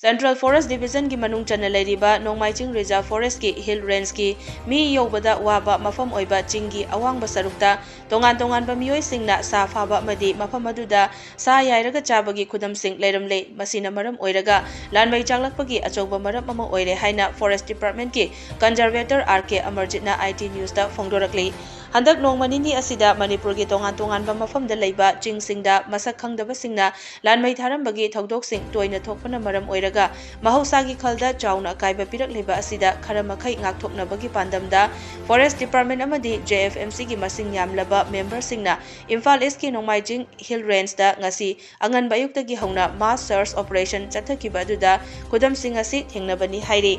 Central Forest Division की मनूंग चन्ना लेरिबा नोंगमाइचिंग reserve forest की हिल रेंज की मी योबदा वाबा मफम ओइबा चिंगी अवांग सरुकता तोंगान तोंगान बमियोय सिंगना सा फाबा मदी मफम अदुदा सा याइरगा चाबगी खुदम सिंग लेरमले मसीना मरम ओइरगा लानमई चांगलकपगी अचौबा मरम अमा ओइरे हाइना फॉरेस्ट डिपार्टमेंट की कंजर्वेटर आर.के. अमरजितना IT न्यूज़ दा फोंदोरकली हंदक नोंगमनिनी असिदा मणिपुर की तोंगान तोंगान मफम दा लेबा चिंग सिंगदा मसक खंगदबा सिंगना लानमई थारमबगी थौदोक सिंग तोइना थोकपना मरम ओइरगा महौसागी खलदा चाउना कायबा पिरकलिबा असिदा खरा मखै ngakthoknabagi pandamda forest department amadi JFMC gi masing yamlaba member singna Imphal East ki Nongmaijing Hill Range da ngasi angan bayuk gi hauna mass search operation chathakiba aduda khudam sing asi thengnabani hairi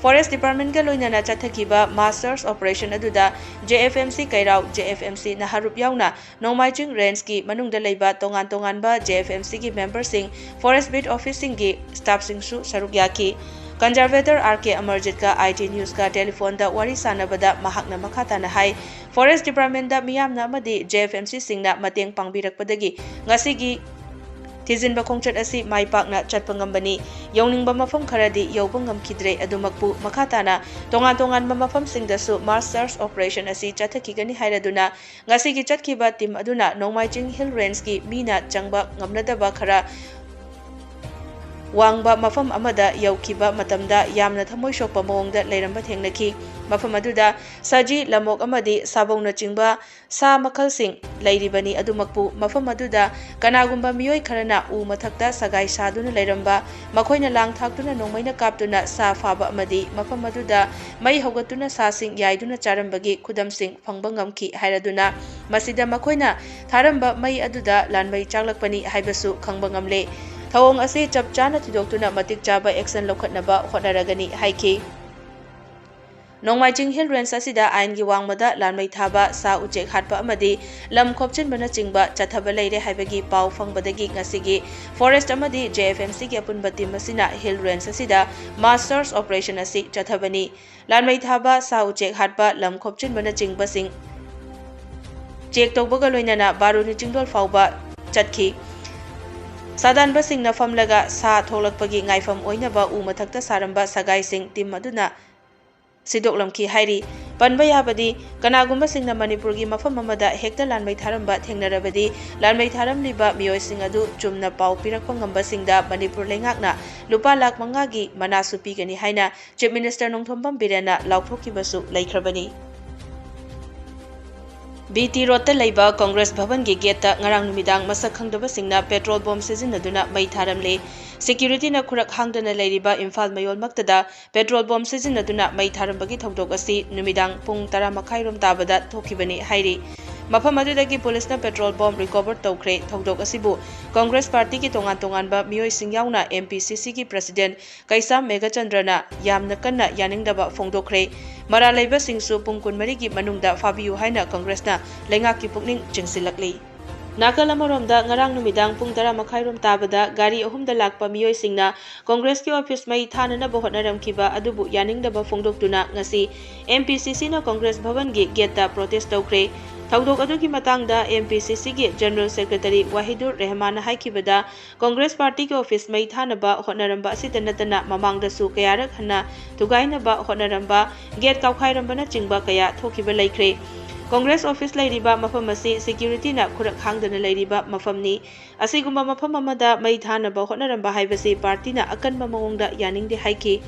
Forest Department ka loinana chathakiba mass search operation aduda JFMC Kairau JFMC Naharup yauna Nongmaijing Range ki manungda leiba tongan tongan ba JFMC ki member sing forest beat office sing ki staff sing su saruk yaki Conservator R.के. Amarjit का IT news का telephone दा वारी सानबदा महकना मखाताना high forest department दा मियामना अमदी JFMC सिंगना मतेंग पांगबिरकपदगी ngasiगी थिजिनबा खोंगचट असि माइपाकना चटपंगमबनी यौनिंगबा मफम खरदी यौबा ngamkhidre adumakpu makhatana tongan tongan mafam singdasu mass search operation asi chathakigani hairaduna ngasigi chatkhiba team aduna Nongmaijing Hill Range ki mina changba ngamnadaba khara वांगबा मफम अमदा यौखिबा मतमदा यामना थमोय सोकपा मोंगदा लेरंबा थेंगनखी मफम अदुदा सजी लमोक अमदी साबौना चिंगबा सा मखल सिंग लेरिबनी अदुमकपु मफम अदुदा कनागुंबा मियोय खरना उ मथक्ता सगाई सादुना लेरंबा मखोयना लांग थाक्तुना नोंमैना कापतुना सा फाबा अमदी मफम अदुदा मै हौगतुना सा सिंग याइदुना चारंबगी खुदम सिंग फंगबा ngamखी हायरदुना मसिदा मखोयना थारंबा मै अदुदा लानमै चांगलकपनी हाइबसु खंगबा ngamle थवोंग असे चप चाना थिदोक्तुना मतिक चाबा action लौखटनबा होटनरगनी हाइखी Nongmaijing Hill Range asida आइन की वांगमदा लानमै थाबा सा उचेक हाटपा अमदी लम खोपचिनबना चिंगबा चथबा लेरे हाइबगी पाउ फंगबदगी ngasiगी फॉरेस्ट अमदी JFMC की अपुनबा टीम असिना Hill Range asida mass search operation asi चथबनी लानमै थाबा सा उचेक हाटपा लम खोपचिनबना चिंगबा सिंग चेक तौबगा लोइनाना बारुनि चिंगदोल फाउबा चटखी सादानबा सिंगना फमलगा सा थोलकपगी ngaifam oinaba u mathakta saramba sagai sing team aduna sidoklamki hairi panba yabadi kanagumba singna manipur gi mafam amada hekta lanmai tharamba thengnarabadi lanmai tharam liba miyoi sing adu chumna pau pirakpa ngamba singda manipur lengakna lupa lakh manga gi manasu pigani haina chief minister nongthombam birena laukthokkibasu laikhrabani BT Road Laiba Congress Bhavan gi gate ngarang numidang masak khangdaba singna petrol bomb sizinaduna mai tharamle security na khurak hangdana leiriba Imphal mayol maktada petrol bomb sizinaduna mai tharambagi thodok asi numidang pung 10 makhai rom tabada thokibani hairi mafam adudagi police na petrol bomb recover tawkhre thodok asibu Congress party ki tongan tongan ba miyoi singyauna MPCC ki president Kaisam Megachandrana yamna kanna yaningdaba phongdokhre mara leiba singsu pungkun mari gi manungda fabiu haina Congress na lenga ki pukning chingsilakli Nakalamoromda ngarang numidang pung 10 makhai rom tabada gari ahumda lakpa miyoi singna Congress ki office mai thanana ba hotnaramkiba adubu yaningdaba phongdoktuna ngasi MPCC na Congress Bhavan gi gate protest tawkhre थौदोक अदुगी मतंगदा MPCC की general secretary Wahidur Rahman हाइकिबदा Congress party के office मै थानबा होटनरंबा असित नतना ममांगदसु कयारक हन्ना तुगाइनबा होटनरंबा गेट काउखाइरंबना चिंगबा कया थोकिबा लैख्रे कांग्रेस ऑफिस लैरिबा मफम असि सिक्युरिटी ना खुरक हांगदना लैरिबा मफमनी असिगुम्बा मफम अमदा मै थानबा होटनरंबा हाइबसि पार्टी ना अकनबा मवंगदा यानिंगदे हाइकी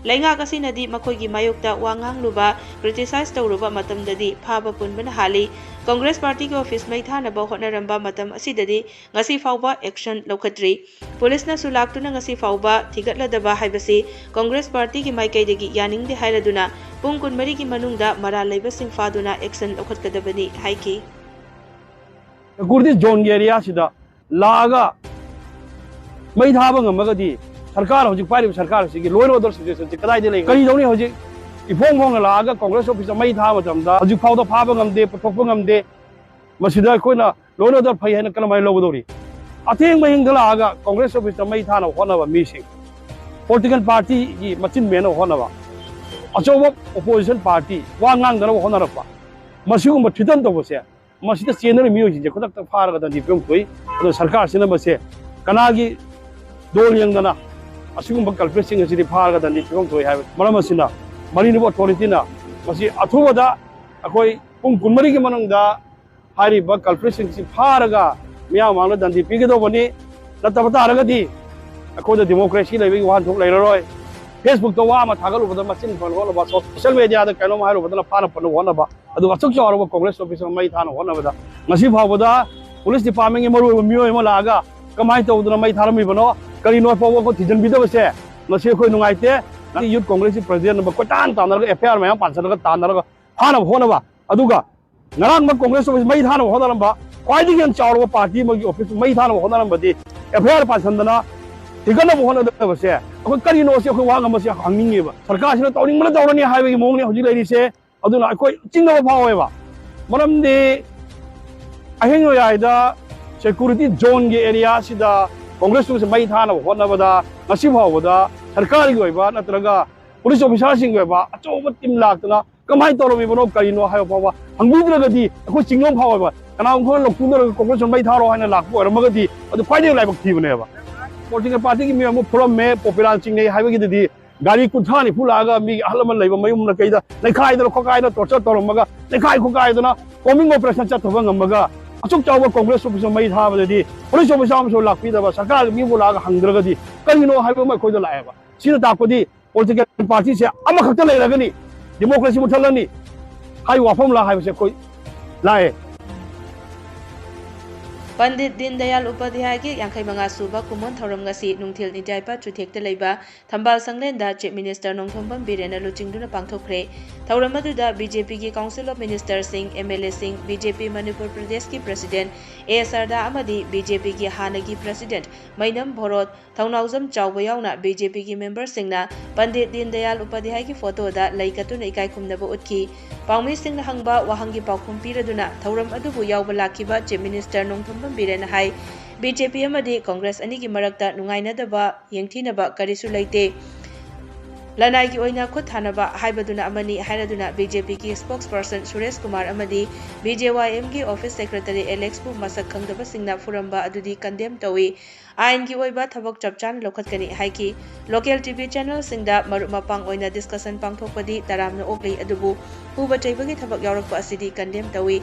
Lenga kasinadi makoigi mayokta wangang luba criticize tawruba matamdadi phaba punbana hali Congress party ki office mai thanaba hotnaramba matam asidadi ngasi fawba action lokhatri police na sulaktuna ngasi fawba thigatladaba haibasi Congress party ki maikaidagi yaningde hairaduna pung kunmari ki manungda mara leiba sing faduna action lokhatkadabani haiki Kurdi zone area sida laga mai thaba ngamagadi सरकार हजिक पाइब सरकार से law and order situation से कदाई दे कई दौनी हजिक इफोंग Phong लागा Congress office मई था मतमदा हजिक फाउदा फाबा ngamde पथोकपा ngamde मसिदा कोइना लॉ एंड ऑर्डर फै हैन कलमाय लौगदौरी अथेंग महिंग लागा कांग्रेस ऑफिस मई थाना होनबा मिसिंग पॉलिटिकल पार्टी की मचिन मेनो होनबा अचौबा ओपोजिशन पार्टी वा ngang दना होनरपा मसिगुम थितन तबसे मसिदा चेनर मियोजि जे खुदक फारगा दि पेम थोई सरकार सिना बसे कनागी दोल यंगदना असिगुम्बा कल्प्रेटसिंग असिदि फारगदनि फिबम थोय हाय मरम असिना मरीनबो अथॉरिटीना मसि अथुबदा अखोय पुंग कुनमरी के मनंगदा हारिबा कल्प्रेटसिंग सि फारगा मिया मांगना दंदी पिगदोबनी नतब तारगदी अखोद डेमोक्रेसी लेबि वान थोक लेररोय फेसबुक तो वा मा थागलुबदा मचिन फनगोलबा सोशल मीडिया दा कनो मायरोबदा फाना फन होनबा अदु अचुक चौरबा कांग्रेस ऑफिस मई थाना होनबदा मसि फावबदा पुलिस डिपार्टमेंट के मरु मियोय म लागा कमाय तौदना मई थारमिबनो करी नो पाव को थिजन बिदबसे मसि खोय नुगाइते यूथ कांग्रेस प्रेसिडेंट ब कोटान तानरगा एफआईआर मया पांचनगा तानरगा फाना होनबा अदुगा ngaraang ma कांग्रेस ऑफिस मई थाना होनरबा क्वाइदिगन चावरबा पार्टी मगी ऑफिस मई थाना होनरबदी एफआईआर पांचनदना थिगन होनदबसे अखोय करी नो से अखोय वांग मसे हांगिंगेबा सरकार से तौनिंग मन तौरनी हाइबे मोंगने हजि लेरिसे अदुना अखोय चिंगबा फावेबा मरमदि अहेंग याइदा सिक्योरिटी जोन के एरिया सिदा कांग्रेस से मई थाना होनबदा ngasi फावबदा सरकार की होइबा नत्रगा पुलिस ऑफिसर सिंग होइबा अचोब टीम लाक्तना कमाय तौरमिबनो करिनो हाय फावा हंगुद्रगदी अखोय चिंगम फावेबा कनाम खो लकुनर कांग्रेस मई थारो हायना लाकबो रमगदी अदु फाइदे लाइबक थीबनेबा पोलिटिकल पार्टी की मियाम प्रॉब्लम में पॉपुलर चिंग ने हाइवे की दी गाड़ी कुथानी फुलागा मी अहलमन लेबा मयुम न कइदा लेखाइदा खोकाइदा टॉर्चर तौरमगा लेखाइ खोकाइदना कॉमिंग ऑपरेशन चतबा ngamaga अचुक चाव कांग्रेस ऑफिस मई थाबदि पुलिस ऑफिसर अमसो लाक्पिदबा सरकार मी बोलागा हंग्रगदी करिनो हाइवे मा खोइदा लाएबा सिना तापदी पॉलिटिकल पार्टी से अमखत लेरगनी डेमोक्रेसी मुथलनी हाइ वाफम ला हाइबसे कोइ लाए पंडित दीनदयाल उपाध्याय की 85 सूबा कुमोन थौरम गसी नुंथिल निजायपा चुथेक्ता लेबा थंबाल संगलेंदा चीफ मिनिस्टर नोंथोंबम बिरेना लुचिंगदुना पांगथोखरे थौरम अदुदा बीजेपी की council of minister Singh MLA Singh BJP Manipur Pradesh की प्रेसिडेंट ए सरदा अमदी बीजेपी की हानगी प्रेसिडेंट मैनम भोरोत थौनाउजम चावबा यावना बीजेपी की मेंबर सिंगना पंडित दीनदयाल उपाध्याय की फोटोदा लैकतुना इकायखुमनबो उतखी पाउमी सिंह हंगबा वाहंगी पाउखुम पीरदुना थौरम अदुबु यावबा लाखिबा चीफ मिनिस्टर नोंथोंबम बिरेन हाई बीजेपी अमदी कांग्रेस अनी की मरक्ता नुंगाइनदबा येंगथीनबा करिसु लैते लनाई की ओइना खुद थानबा हाइबदुना अमनी हाइरदुना बीजेपी की स्पोक्स पर्सन सुरेश कुमार अमदी बीजेवाईएम की ऑफिस सेक्रेटरी एलेक्स बु मसक खंगदबा सिंगना फुरंबा अदुदी कंडेम तवी आइन की ओइबा थबक चपचान लोखतकनी हाइकी लोकल टीवी चैनल सिंगदा मरु मपांग ओइना डिस्कशन पांगथोकपदी तरामना ओकली अदुबु उबा चैबगी थबक यावरकपा असिदी कंडेम तवी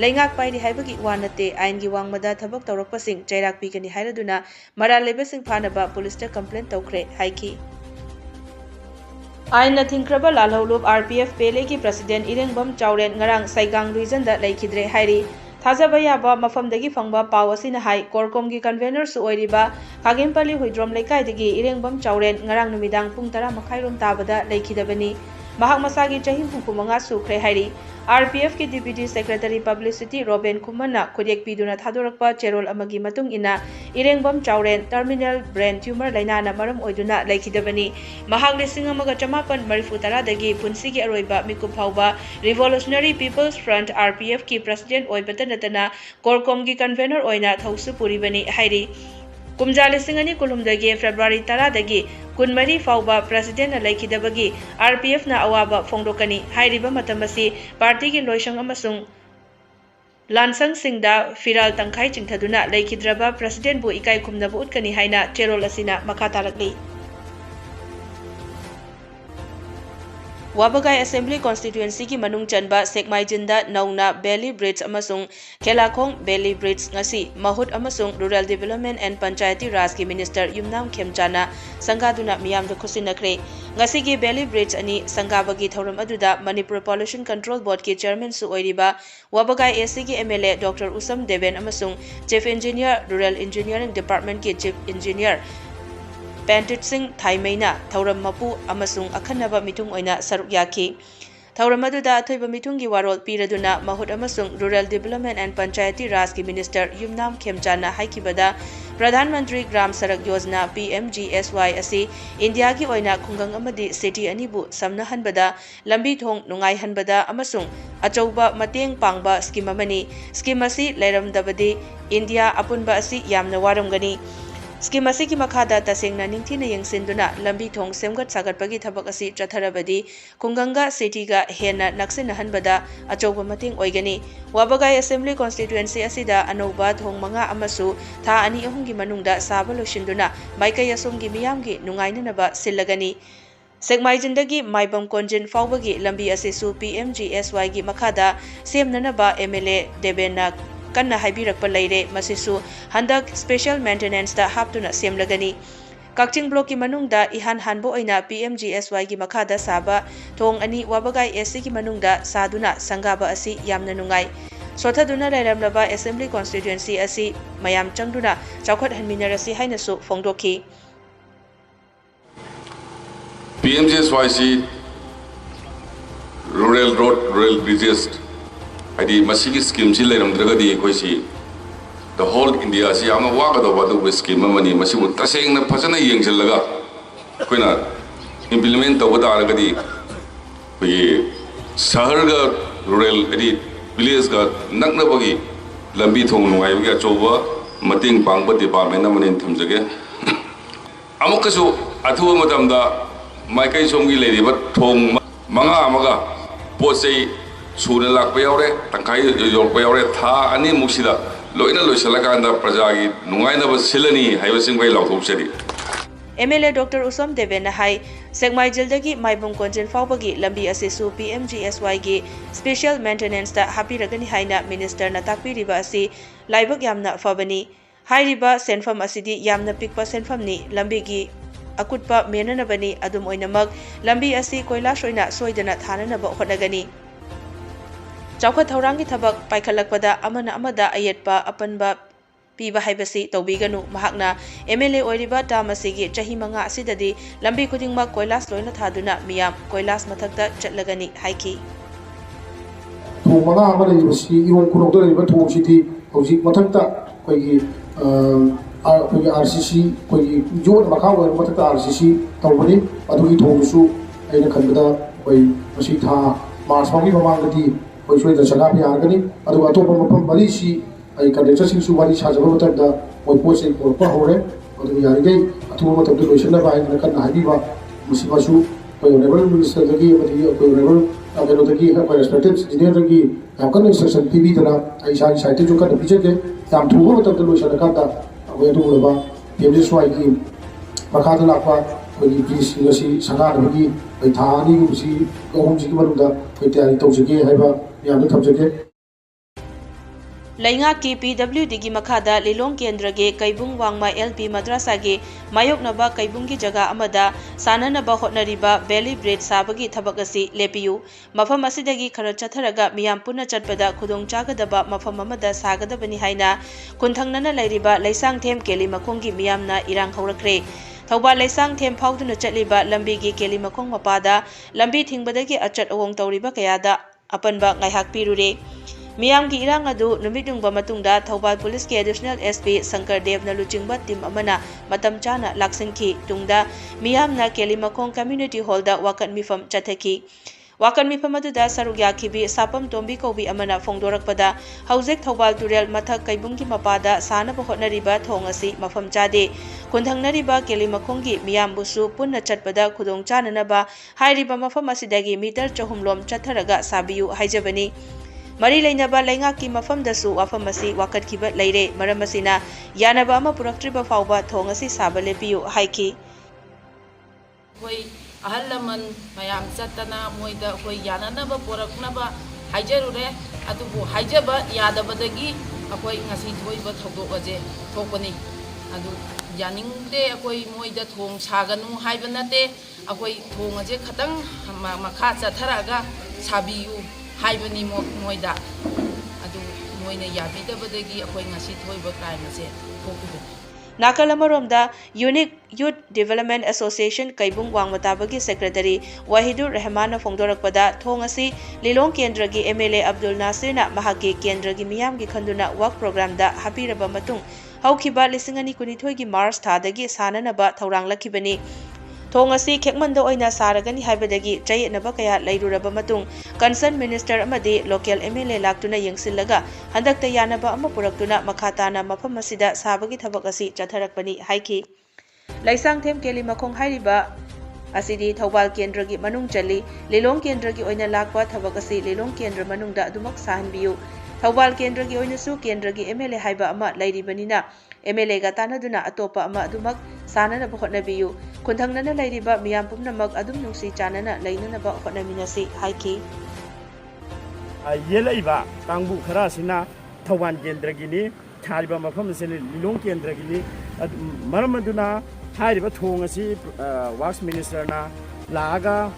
लेंगाक पाइरी हाइबगी वानते आइन की वांगमदा थबक तौरकपसिंग चैराक पीगनी हाइरदुना मरा लेबसिंग फानबा पुलिस कंप्लेन तौखरे हाइकी आइन थिंख्रबा लालहौलुब आरपीएफ पेले की प्रेसिडेंट इरेंगबम चाउरेन ngarang साइगांग रीजन दा लैखिद्रे हाइरी थाजाबा याबा मफमदगी फंगबा पाव असिना हाई कोरकोम की कन्वेनर सु ओइरिबा खागेमपल्ली हुइद्रोम लेकाइदगी इरेंगबम चाउरेन ngarang numidang pung 10 मखाइरोम ताबदा लैखिदबनी महाक मसागी चही 35 सुख्रे हाइरी आरपीएफ की डिप्यूटी सेक्रेटरी पब्लिसिटी रोबेन खुमना खुदेक पीदुना थादोरकपा चेरोल अमगी मतुंग इना इरेंगबम चाउरेन टर्मिनल ब्रेन ट्यूमर लाइनाना मरम ओइदुना लैखिदबनी महाक लिसिंग अमगा चमापन मरिफु तरादगी पुंसी की अरोइबा मिकुप फाउबा रिवोल्यूशनरी पीपल्स फ्रंट आरपीएफ की प्रेसिडेंट ओइबता नतना कोरकोम की कन्वेनर ओइना थौसु पुरिबनी हाइरी कुमजा लिसिंग अनि कुलुमदगी फेब्रुवारी 10 दगी कुनमरी फाउबा प्रेसिडेंट लैखिदबगी आरपीएफ ना अवाबा फोंदोकनी हाइरिबा मतमसी पार्टी की लोइसंग अमसुंग लानसंग सिंगदा फिराल तंखाई चिंथदुना लैखिद्रबा प्रेसिडेंट बु इकाई खुमनबु उtkani हाइना चेरोल असिना मखा तारकली वाबगाई असेंबली कॉन्स्टिट्यूएंसी की मनुंग चनबा सेकमाइजिंदा नौना बेली ब्रिज अमसुंग खेलाखोंग बेली ब्रिज ngasi mahut अमसुंग rural development and Panchayati Raj की मिनिस्टर युमनाम खेमचाना संगादुना मियामद खुसिनखरे ngasi की बेली ब्रिज अनि संगाबगी थौरम अदुदा मणिपुर पॉल्यूशन कंट्रोल बोर्ड के चेयरमैन सु ओइरिबा वाबगाई एसी की एमएलए डॉक्टर उसम देवेन अमसुंग chief engineer rural engineering department के चीफ इंजीनियर पेंटिट सिंह थाइमैना थौरम मपु अमसुंग अखन्नबा मिथुंग ओइना सरुक याखी थौरम अदुदा अथोइबा मिथुंगी वारोल पीरदुना mahut अमसुंग rural development and Panchayati Raj की मिनिस्टर युमनाम खेमचाना हाइकिबदा प्रधानमंत्री ग्राम सड़क योजना PMGSY असि इंडिया की ओइना खुंगंग अमदी सिटी अनिबु समनहनबदा लंबी थोंग नुंगाई हनबदा अमसुंग अचौबा मतेंग पांगबा स्कीम अमनी स्कीम असि लेरमदबदी इंडिया अपुनबा असि यामना वारमगनी स्कीम असिगी मखादा तसेंगना निंगथीना यंगसिंदुना लंबी थोंग सेमगत सागतपगी थबक असि चथरबदी खुंगंगा सिटीगा हेना नक्सिनहनबदा अचौब मतेंग ओइगनी वाबगाई असेंबली कॉन्स्टिट्यूएंसी असिदा अनौबा थोंग मंगा अमसु था अनि अहुंगी मनुंगदा साबा लोसिंदुना माइकई असोमगी मियामगी नुंगाइननबा सिल्लगनी सेगमाइजिंदगी माइबम कोंजिन फाउबगी लंबी असिसु PMGSY गी मखादा सेमननबा MLA देवेना कन्ना हाइबिरकपा लेरे मसिसु हंदक स्पेशल मेंटेनेंस दा हापतुना सेमलगनी कक्चिंग ब्लॉक की मनुंगदा इहान हानबो ओइना PMGSY की मखादा साबा थोंग अनि वाबगाई SC की मनुंगदा सादुना संगाबा असि यामना नुंगाई सोथदुना लेरमलबा असेंबली कॉन्स्टिट्यूएंसी असि मयाम चंगदुना चौखट हनमिनरसी हाइनसु फोंगदोखी PMGSY rural road rural bridges adi masigi scheme si leramdragadi koisi the whole India si ama wagada wadu scheme mani masibu tasengna phajana yengsillaga koina implement tawada aragadi koi shahar ga rural adi village ga nakna bagi lambi thong nuai ga choba mating pangba department amani thamjage amukasu athu matamda maikai somgi leriba thong manga amaga posei सूर्य लापे यावरे तंखाई योरपे यावरे था अनि मुक्सिदा लोइना लोइसलकांदा प्रजागी नुंगाइनब सिलनी हाइबसिंग बै लाउथोबसेदि MLA Dr. Usam Devena hai Segmaijildagi Maibum Konjin Faubagi Lambi Asisu PMGSY gi Special Maintenance da hapiragani haina Minister na takpiriba asi laibak yamna fabani hairiba senfam asidi yamna pikpa senfam ni lambi gi akutpa menanabani adum oinamak lambi asi koila soina soidana thananaba hotnagani चौखत थौरांगी थबक पाइखलकपदा अमना अमदा अयेटपा अपनबा पीबा हाइबसी तौबीगनु महाकना MLA ओइरिबा तामसिगी चही मंगा असिददी लंबी खुदिंगमा कोइलास लोइना थादुना मियाम कोइलास मथकता चटलगनी हाइकी थोंग मंगा अमा लेबसी iron कुरोक्ता लेबा थोंगसिथि हौजिक मथकता कोइगी RCC कोइगी zone मखा ओइ मथकता RCC तौबनी अदुगी थोंगसु आइना खनबदा कोइ मसी था मार्च फाउगी ममांगदी कोई सोई संगा भी आगनी अतोप मफम मरीसी कंडक्टर वारी साजब मैं पोसे पोरप हौरे यारी अथुब लोसनबा रेवल मिनिस्टर रेवल कहों रेस्पेक्टेड इंजीनियर याम कन इंस्ट्रक्शन पीबीदना इसा साइड कन पीजगे याम थूब लोसनकान PMGSY की मखाद लाप प्लीज संगानबी थानी अहूसी तैयारी तौजगे लैंगा की PWD की मखादा लिलोंग केंद्र के कैबुंग वांगमा LP मद्रासा के मायोकनबा कैबुंग की जगह अमदा साननबा होटनरिबा बेली ब्रेड साबगी थबक असि लेपियु मफम असिदगी खर चथरगा मियाम पुना चटपदा खुदोंग चागदबा मफम अमदा सागदबनी हाइना कुंथंगनना लैरिबा लैसांग थेम केली मखोंगी मियामना इरांग हौरखरे थौबा लैसांग थेम फाउदुना चटलिबा लंबी की केली मखोंग मपादा लंबी थिंगबदगी अचट अवोंग तौरिबा कयादा अपनबा गायहाक पिरुरे मियाम की इरांग अदु नुमिदुंगबा मतुंगदा थौबाल पुलिस के एडिशनल SP शंकर देव न लुचिंगबा टीम अमना मतम चाना लाक्सिंखी तुंगदा मियामना केलीमखोंग कम्युनिटी हॉल दा वाकन मिफम चथकी वाकन मिफम अदुदा सरुग याखिबी सापम तोंबी कौबी अमना फोंदोरकपदा हौजेक थौबाल तुरेल मथक कैबुंगी मपादा सानब होटनरिबा थोंग असि मफम चादे खुंथंगनरिबा केलीमखोंगी मियामबुसु पुन्ना चटपदा खुदोंग चाननबा हाइरिबा मफम असिदगी मीटर 4 लोम चथरगा साबियु हाइजबनी मरी लेनबा लैंगा की मफम दसु वाफम असी वाकटखिबा लैरे मरम असिना यानबा अमा पुरक्त्रिबा फाउबा थोंग असि साबा लेपियु हाइकी कोई अहल लमन मयाम चतना मोइदा कोई याननबा पुरक्नबा हाइजरुरे अदुबु हाइजबा यादबदगी अकोई ngasi थोइबा थौदोअजे थोकनी अदु यानिंगदे अकोई मोइदा थोंग सागनु हाइबा नते अकोई थोंग अजे खतंग मखा चथरागा साबियु हाइबनी मोइदा अदु मोइना याबिदबदगी अकोई ngasi थोइबा क्राइम असे थोकिबे नाकल अमरोमदा यूनिक यूथ डेवलपमेंट एसोसिएशन कैबुंग वांगमताबगी सेक्रेटरी वाहिदुर रहमान फोंदोरकपदा थोंग असि लिलोंग केंद्र की MLA अब्दुल नासिरना महाके केंद्र की मियाम की खंदुना वर्क प्रोग्राम दा हापिरबा मतुंग हौखिबा 2012 की मार्च थादगी साननबा थौरांग लखिबनी thong asi khekmanda oina saragani haibadagi chayetnaba kaya leiruraba matung concern minister amadi local MLA laktuna yengsillaga handakta yanaba ama puraktuna makhatana mafam asida sabagi thabak asi chatharakpani haiki laisangthem keli makhong hairiba asidi Thobal Kendragi manung chali Lilong Kendragi oina lakwa thabak asi Lilong Kendra manungda adumak sahanbiyu Thobal Kendragi oina su Kendragi MLA haiba ama lairibanina MLA ga tanaduna atopa ama adumak sanana hotnabiyu khunthangnana lairiba miyam pumnamak adum nungsi chanana lainanaba hotnaminasi haiki yelaiba tangbu khara sina Thobal Kendragini thariba mafam sene Lilong Kendragini maramaduna hairiba thong asi works minister na laga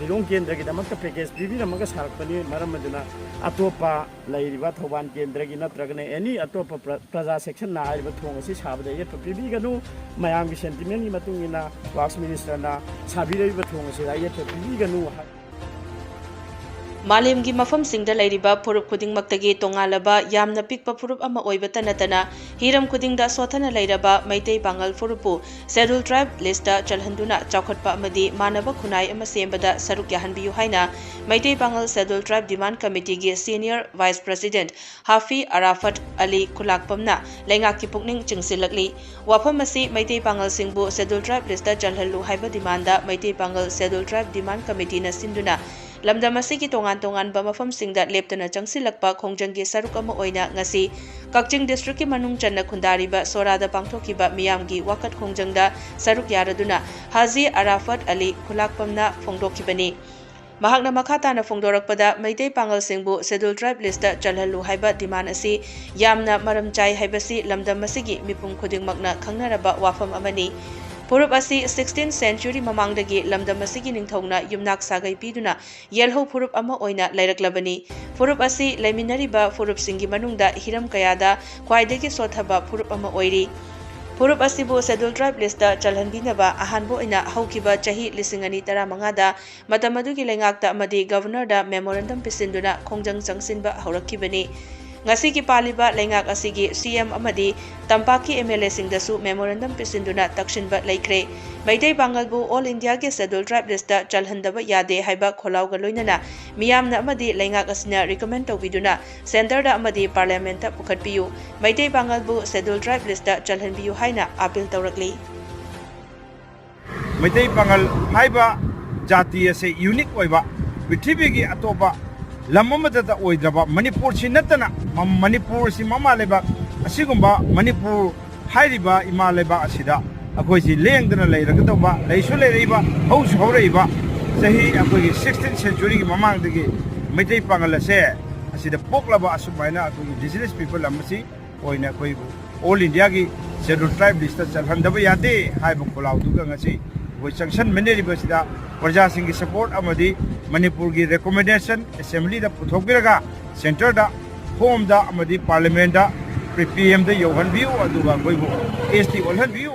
Lilong Kendragi damakta package bibi namaka sarakpani maramaduna atopa lairiba Thobal Kendragi natragane any atopa praja section na hairiba thong asi sabada ye bibi ganu mayam gi sentiment ni matungina works minister na sabiraiba thong asi ye bibi ganu Malimgi mafam singda lairiba purup kuding maktagi tongalaba yamna pikpa purup ama oibata natana hiram kudingda sothana lairaba Maitei Pangal purupu scheduled tribe lista chalhanduna chawkhatpa amadi manaba khunai ama sembada saruk yahanbiyu haina Maitei Pangal scheduled tribe demand committee gi senior vice president Hafi Arafat Ali Kulakpamna lengaki pukning chingsilakli wafam asi Maitei Pangal singbu scheduled tribe lista chalhallu haiba demanda Maitei Pangal scheduled tribe demand committee na sinduna lamdam asigi tongan ba mafam singda leptana changsilakpa khongjanggi saruk ama oina ngasi Kakching district ki manung channa khundariba sorada pangthokiba miyamgi wakat khongjangda saruk yaraduna Haji Arafat Ali Kulakpamna phongdokhibani mahakna makhatana phongdorakpada Maitei Pangal singbu scheduled tribe lista chalhallu haiba demand asi yamna maram chai haibasi lamdam asigi mipum khudingmakna khangnaraba wafam amani Purup asi 16th century mamangdagi lamdam asigi ningthongna yumnak sagai piduna yelho purup ama oina lairaklabani purup asi laiminariba purup singi manungda hiram kayada khwaidagi sothaba purup ama oiri purup asibu scheduled tribe lista chalhanbinaba ahanbo oina haukiba chahi 2015 da matamadugi lengakta amadi governor da memorandum pisinduna khongjang changsinba haurakibani ngasi ki paliba lengak asigi CM amadi tampaki MLA singdasu memorandum pisinduna takshinba laikre Maitei Pangalbu all India ke scheduled tribe lista chalhandaba yade haiba kholawga loinana miyamna amadi lengak asina recommend tawbiduna center da amadi parliament ta pukhatpiyu Maitei Pangalbu scheduled tribe lista chalhanbiyu haina appeal tawrakli Maitei Pangal haiba jati ase unique oiba prithibigi atoba lamamada da oidraba Manipur sinatana Manipur si mama leba asigumba Manipur hairiba ima leba asida akoi si lengdana leiragadaba leisu leireiba hausu haureiba sahi akoi 16th century gi mamangdagi Maitei Pangal ase asida poklaba asumaina akoi indigenous people amasi oina akoi all India gi scheduled tribe list chalhandaba yade haiba kolauduga ngasi voi sanction meneriba sida प्रजा Singh support अमदी Manipur की recommendation assembly दा पुथोकबिरगा centre दा home दा अमदी parliament दा PM दा योहनबियु अदुगा कोइबो ST ओलहनबियु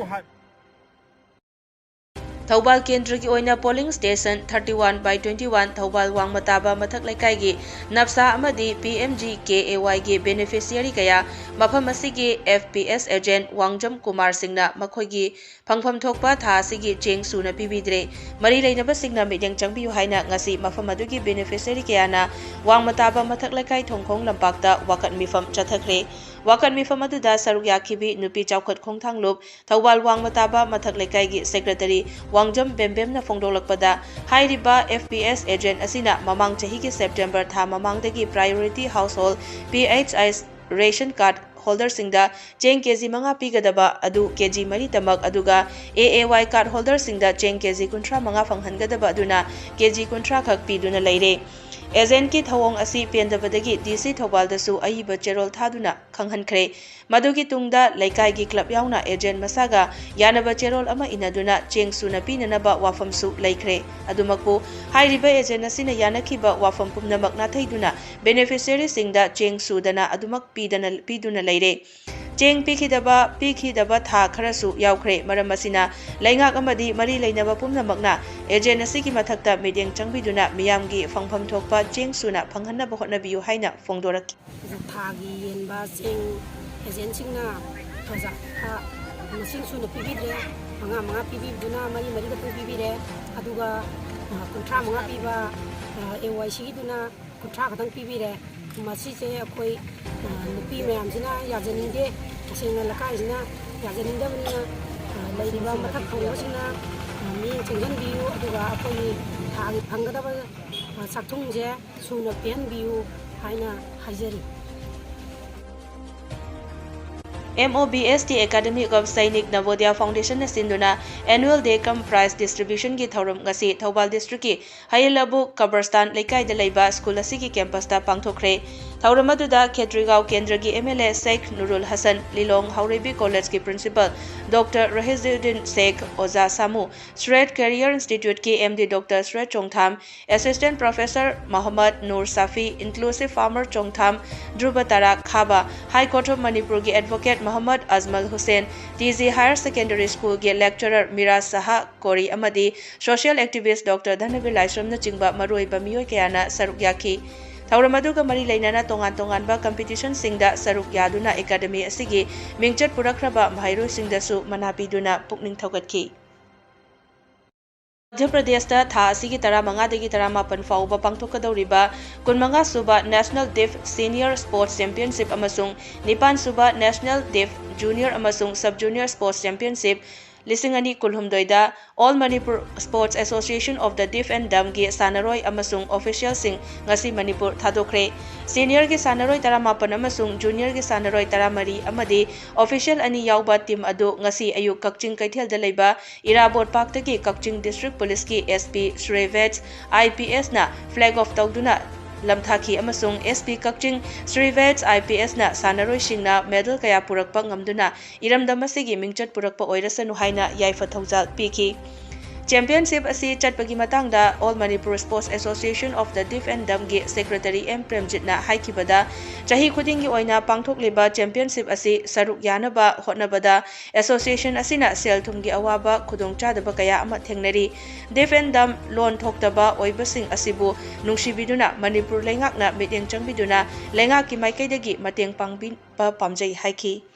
Thobal Kendragi oina polling station 31/21 Thobal Wangmataba mathak laikai gi napsa amadi PMG KAY gi beneficiary kaya mafam asigi FPS agent Wangjam Kumar Singna makhoi gi phangpham thokpa tha asigi cheng suna pibidre mari leinaba singna midyang changbiyu haina ngasi mafam adugi beneficiary kaya na Wangmataba mathak laikai thongkhong lampakta wakat mifam chathakre wakan mifam aduda saruk yakhibi nupi chawkhat khongthanglup Thobal Wangmataba mathak laikai gi secretary Wangjam Bembemna phongdolakpada hairiba FPS agent asina mamang chahi ki September tha mamangdagi priority household PHIs ration card holder singda cheng kg manga pigadaba adu kg mari tamak aduga AAY card holder singda cheng kg kuntra manga phanghangadaba aduna kg kuntra khak piduna leire agent ki thawong asi pendabadagi DC Thobal dasu ayiba cherol thaduna khanghankhre madugi tungda laikai gi club yauna agent masaga yanaba cherol ama inaduna cheng suna pinanaba wafamsu laikre adumakbu hairiba agent asina yanakhiba wafam pumnamak na thaiduna beneficiary singda cheng sudana adumak piduna leire cheng pikhidaba tha kharasu yaukre maram asina laingak amadi mari leinaba pumnamakna agent asigi mathakta medyang changbiduna miyamgi phangpham thokpa cheng suna phanghanna hotnabiyu haina phongdoraki thagi yenba cheng agent singna thaja masing suna pibidre manga pibiduna mari gatang pibire aduga kuntra manga piba AYC duna kuntra gatang pibire masi se akoi nupi mayam sina yajaninde asina lakaisina yajanindabnina lairiba mathak thongosina mi chenghan biu aduga akoi thagi phangadaba sakthungje suna pen biu haina hajari MOBST Academic of Sainik Navodaya Foundation na sinduna Annual Day Cum Prize Distribution gi thaurum ngasi Thobal District ki Hayalabu Kabarstan Laikai da laiba school asigi campus ta pangthokre thaurum aduda Khetrigao Kendra gi MLA Sheikh Nurul Hasan Lilong Haurebi College ki principal Dr. Rahizuddin Sheikh Oza Samu Strait Career Institute ki MD Dr. Strait Chongtham Assistant Professor Muhammad Nur Safi Inclusive Farmer Chongtham Dhruvatara Khaba High Court of Manipur gi Advocate Muhammad Azmal Hussain TZ Higher Secondary School ge Lecturer Miraz Saha Kori amadi Social Activist Dr. Dhanabir Laisram na chingba maroi ba miyoi kayana saruk yaki thauram aduga mari leinana tongan ba competition singda saruk yaduna academy asigi mingchat purakraba mahairoi singdasu manapiduna pukning thaugatki Madhya Pradesh ta tha asigi tara manga degi tara mapan fauba pangthokadawriba kunmanga suba National Deaf Senior Sports Championship amasung nipan suba National Deaf Junior amasung Sub Junior Sports Championship Lisingani Kulhumdoida All Manipur Sports Association of the Deaf and Dumb gi Sanaroi amasung official sing ngasi Manipur thadokre Senior gi Sanaroi tara mapan amasung Junior gi Sanaroi tara mari amadi official ani yauba team adu ngasi ayuk Kakching Kaithel da leiba Irabot Park tagi Kakching District Police ki SP Shrevets IPS na flag off tawduna lamthaki amasung SP Kakching Shrevets IPS na sanaroi singna medal kaya purakpa ngamduna iramdam asigi mingchat purakpa oirasanu haina yaifa thaujal piki Championship asi chatpagi matangda All Manipur Sports Association of the Deaf and Dumb gi Secretary M Premjit na haikibada chahi khudingi oina pangthokliba championship asi saruk yanaba hotnabada association asina sel thumgi awaba khudongchadaba kaya ama thengnari Deaf and Dumb lon thoktaba oibasing asibu nungsibiduna Manipur lengakna mityeng changbiduna lengaki maikaidagi mateng pangbi pa pamjai haiki